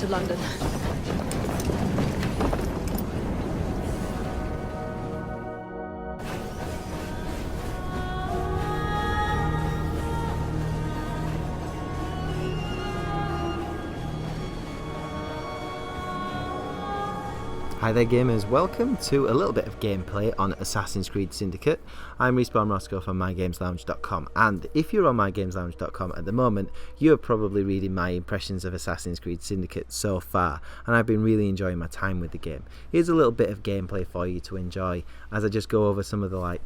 to London. Hi there gamers, welcome to a little bit of gameplay on Assassin's Creed Syndicate. I'm Respawn Roscoe from MyGamesLounge.com, and if you're on MyGamesLounge.com at the moment, you're probably reading my impressions of Assassin's Creed Syndicate so far, and I've been really enjoying my time with the game. Here's a little bit of gameplay for you to enjoy as I just go over some of the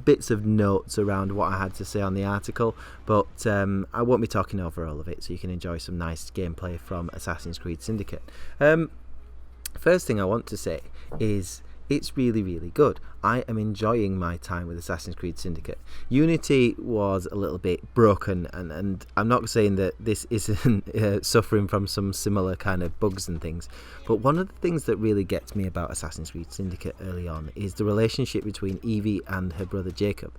bits of notes around what I had to say on the article, but I won't be talking over all of it, so you can enjoy some nice gameplay from Assassin's Creed Syndicate. First thing I want to say is it's really, really good. I am enjoying my time with Assassin's Creed Syndicate. Unity was a little bit broken, and I'm not saying that this isn't suffering from some similar kind of bugs and things, but one of the things that really gets me about Assassin's Creed Syndicate early on is the relationship between Evie and her brother Jacob.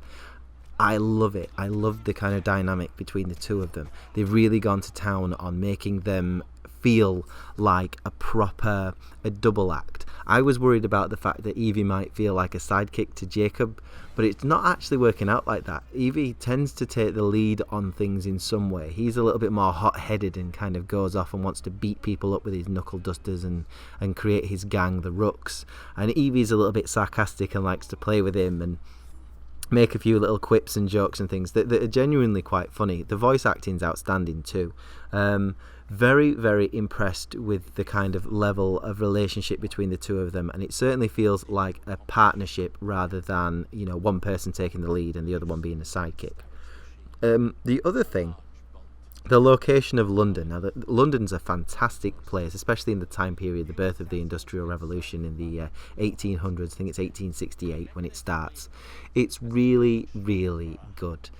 I love it. I love the kind of dynamic between the two of them. They've really gone to town on making them feel like a double act. I was worried about the fact that Evie might feel like a sidekick to Jacob, but it's not actually working out like that. Evie tends to take the lead on things in some way. He's a little bit more hot-headed and kind of goes off and wants to beat people up with his knuckle dusters and create his gang, the Rooks. And Evie's a little bit sarcastic and likes to play with him and make a few little quips and jokes and things that are genuinely quite funny. The voice acting's outstanding too. Very, very impressed with the kind of level of relationship between the two of them, and it certainly feels like a partnership rather than, one person taking the lead and the other one being a sidekick. The other thing, the location of London. Now, London's a fantastic place, especially in the time period, the birth of the Industrial Revolution in the 1800s. I think it's 1868 when it starts. It's really, really good.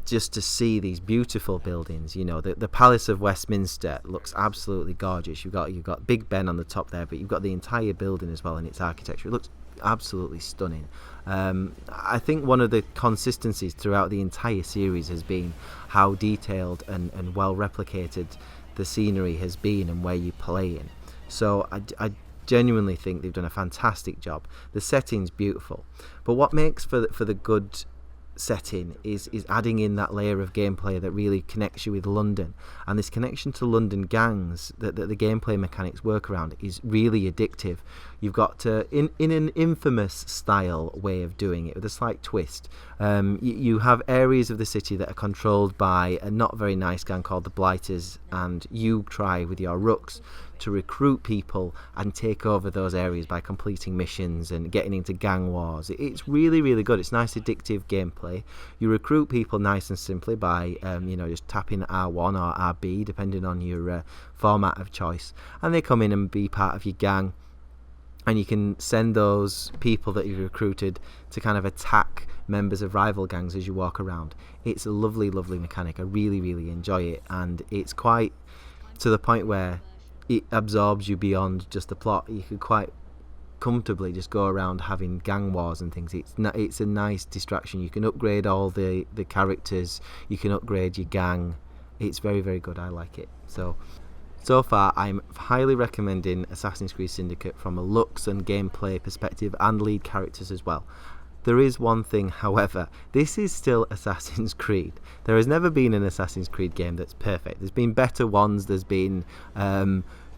Just to see these beautiful buildings, the Palace of Westminster looks absolutely gorgeous. You've got Big Ben on the top there, but you've got the entire building as well in its architecture. It looks absolutely stunning. I think one of the consistencies throughout the entire series has been how detailed and well replicated the scenery has been and where you play in. So I genuinely think they've done a fantastic job. The setting's beautiful, but what makes for the good setting is adding in that layer of gameplay that really connects you with London, and this connection to London gangs that the gameplay mechanics work around is really addictive. You've got to, in an infamous style way of doing it with a slight twist, you have areas of the city that are controlled by a not very nice gang called the Blighters, and you try with your Rooks to recruit people and take over those areas by completing missions and getting into gang wars. It's really, really good. It's nice addictive gameplay. You recruit people nice and simply by just tapping R1 or RB depending on your format of choice, and they come in and be part of your gang, and you can send those people that you've recruited to kind of attack members of rival gangs as you walk around. It's a lovely, lovely mechanic. I really, really enjoy it, and it's quite to the point where it absorbs you beyond just the plot. You could quite comfortably just go around having gang wars and things. It's a nice distraction. You can upgrade all the characters, you can upgrade your gang. It's very, very good. I like it. So far I'm highly recommending Assassin's Creed Syndicate from a looks and gameplay perspective, and lead characters as well. There is one thing, however, this is still Assassin's Creed. There has never been an Assassin's Creed game that's perfect. There's been better ones, there's been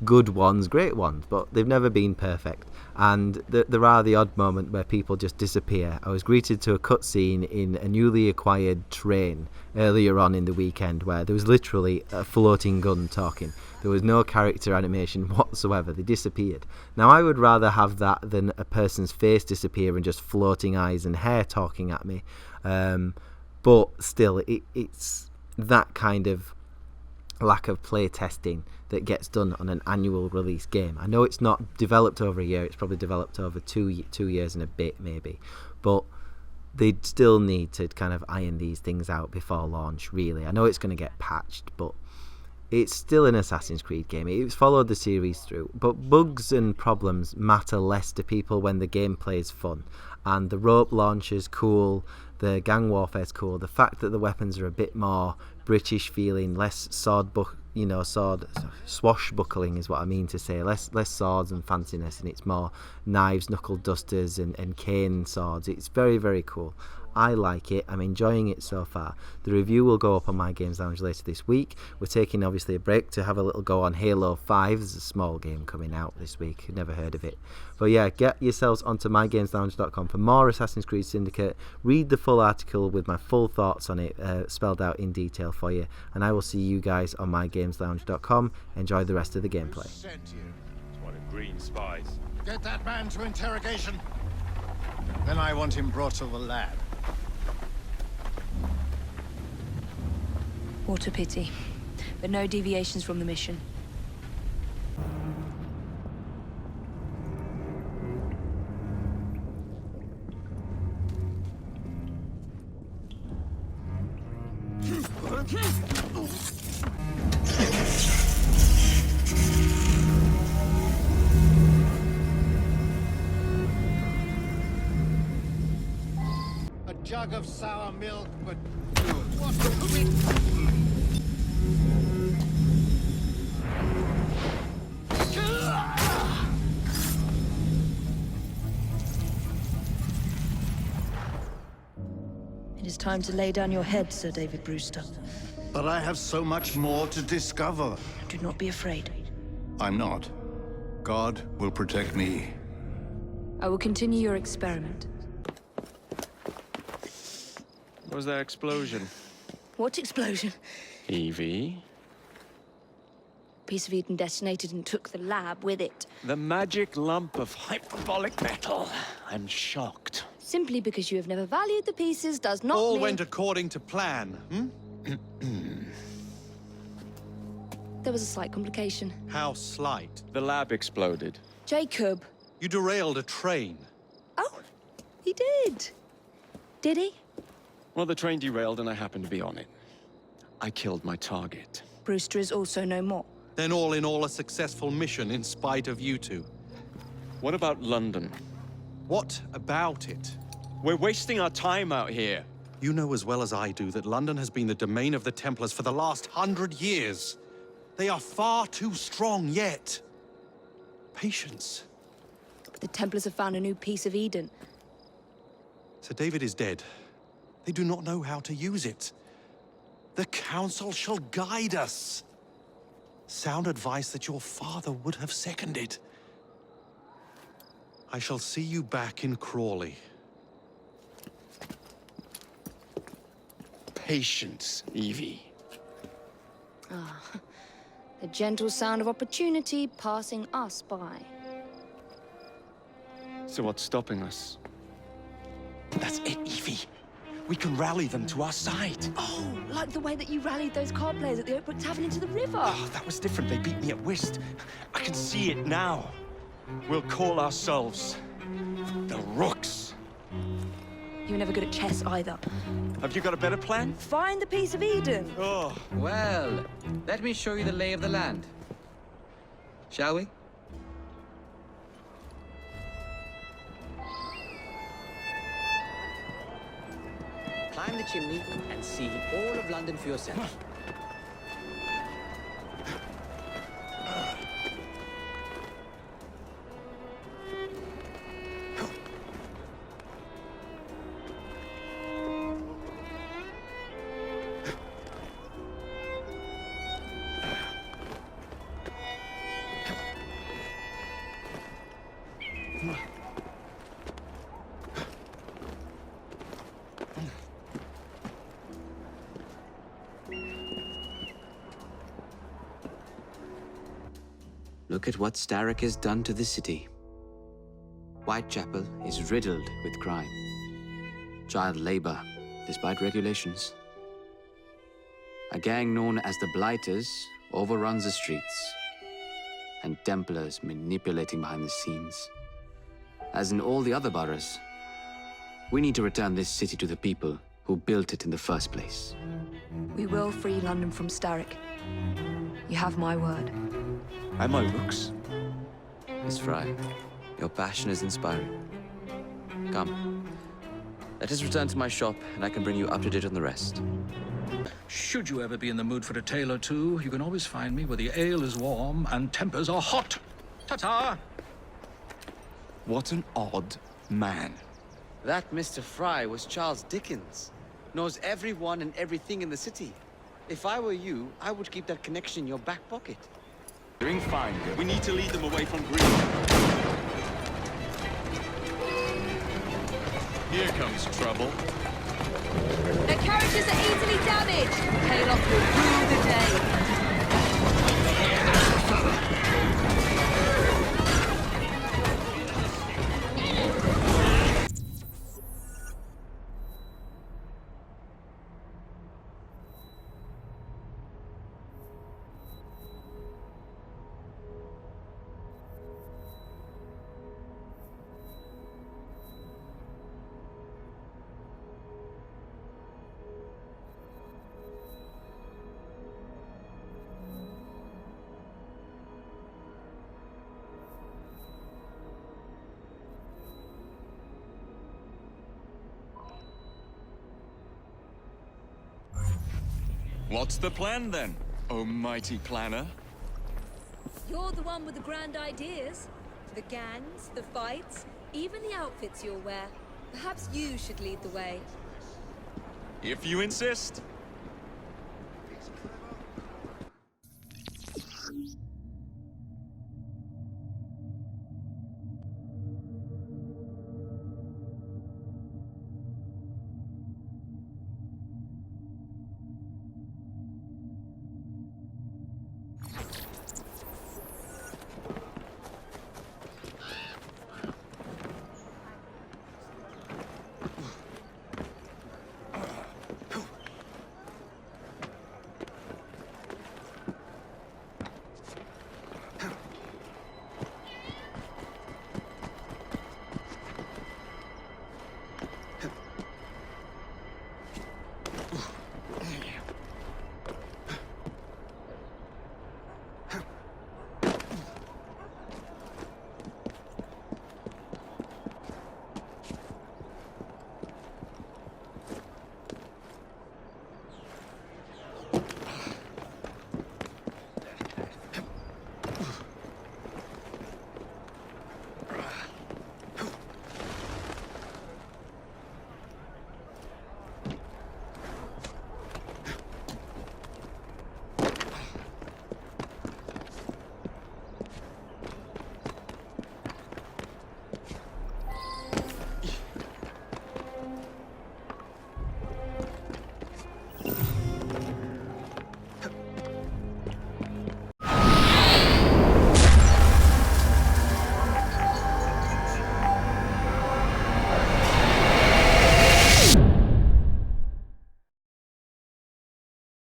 good ones, great ones, but they've never been perfect. And there are the odd moment where people just disappear. I was greeted to a cutscene in a newly acquired train earlier on in the weekend where there was literally a floating gun talking. There was no character animation whatsoever. They disappeared. Now, I would rather have that than a person's face disappear and just floating eyes and hair talking at me. But still, it's that kind of lack of play testing that gets done on an annual release game. I know it's not developed over a year. It's probably developed over two years and a bit, maybe. But they'd still need to kind of iron these things out before launch, really. I know it's going to get patched, but it's still an Assassin's Creed game. It's followed the series through, but bugs and problems matter less to people when the gameplay is fun. And the rope launcher's cool, the gang warfare's cool, the fact that the weapons are a bit more British feeling, less sword book, swashbuckling is what I mean to say. Less swords and fanciness, and it's more knives, knuckle dusters, and cane swords. It's very, very cool. I like it. I'm enjoying it so far. The review will go up on My Games Lounge later this week. We're taking obviously a break to have a little go on Halo 5. There's a small game coming out this week. Never heard of it. But yeah, get yourselves onto mygameslounge.com for more Assassin's Creed Syndicate. Read the full article with my full thoughts on it, spelled out in detail for you. And I will see you guys on mygameslounge.com. Enjoy the rest of the gameplay. Sent you. It's one of Green's spies. Get that man to interrogation. Then I want him brought to the lab. What a pity. But no deviations from the mission. A jug of sour milk, but what? It is time to lay down your head, Sir David Brewster. But I have so much more to discover. Do not be afraid. I'm not. God will protect me. I will continue your experiment. What was that explosion? What explosion? Evie? Piece of Eden detonated and took the lab with it. The magic lump of hyperbolic metal. I'm shocked. Simply because you have never valued the pieces does not All mean... went according to plan, There was a slight complication. How slight. The lab exploded. Jacob. You derailed a train. Oh, he did. Did he? Well, the train derailed and I happened to be on it. I killed my target. Brewster is also no more. Then all in all a successful mission in spite of you two. What about London? What about it? We're wasting our time out here. You know as well as I do that London has been the domain of the Templars for the last 100 years. They are far too strong yet. Patience. But the Templars have found a new piece of Eden. Sir David is dead. They do not know how to use it. The Council shall guide us. Sound advice that your father would have seconded. I shall see you back in Crawley. Patience, Evie. The gentle sound of opportunity passing us by. So what's stopping us? That's it, Evie. We can rally them to our side. Oh, like the way that you rallied those card players at the Oakbrook Tavern into the river. Oh, that was different. They beat me at whist. I can see it now. We'll call ourselves the Rooks. You were never good at chess either. Have you got a better plan? Find the piece of Eden. Oh, Well, let me show you the lay of the land. Shall we? Climb the chimney and see all of London for yourself. Look at what Starrick has done to the city. Whitechapel is riddled with crime. Child labor, despite regulations. A gang known as the Blighters overruns the streets, and Templars manipulating behind the scenes. As in all the other boroughs, we need to return this city to the people who built it in the first place. We will free London from Starrick. You have my word. and my Rooks. Miss Fry, your passion is inspiring. Come, let us return to my shop, and I can bring you up to date on the rest. Should you ever be in the mood for a tale or two, you can always find me where the ale is warm and tempers are hot. Ta-ta! What an odd man. That Mr. Fry was Charles Dickens. Knows everyone and everything in the city. If I were you, I would keep that connection in your back pocket. Doing fine, girl. We need to lead them away from Green. Here comes trouble. Their carriages are easily damaged. Hayloft will rule the day. What's the plan then, oh mighty planner? You're the one with the grand ideas. The gangs, the fights, even the outfits you'll wear. Perhaps you should lead the way. If you insist.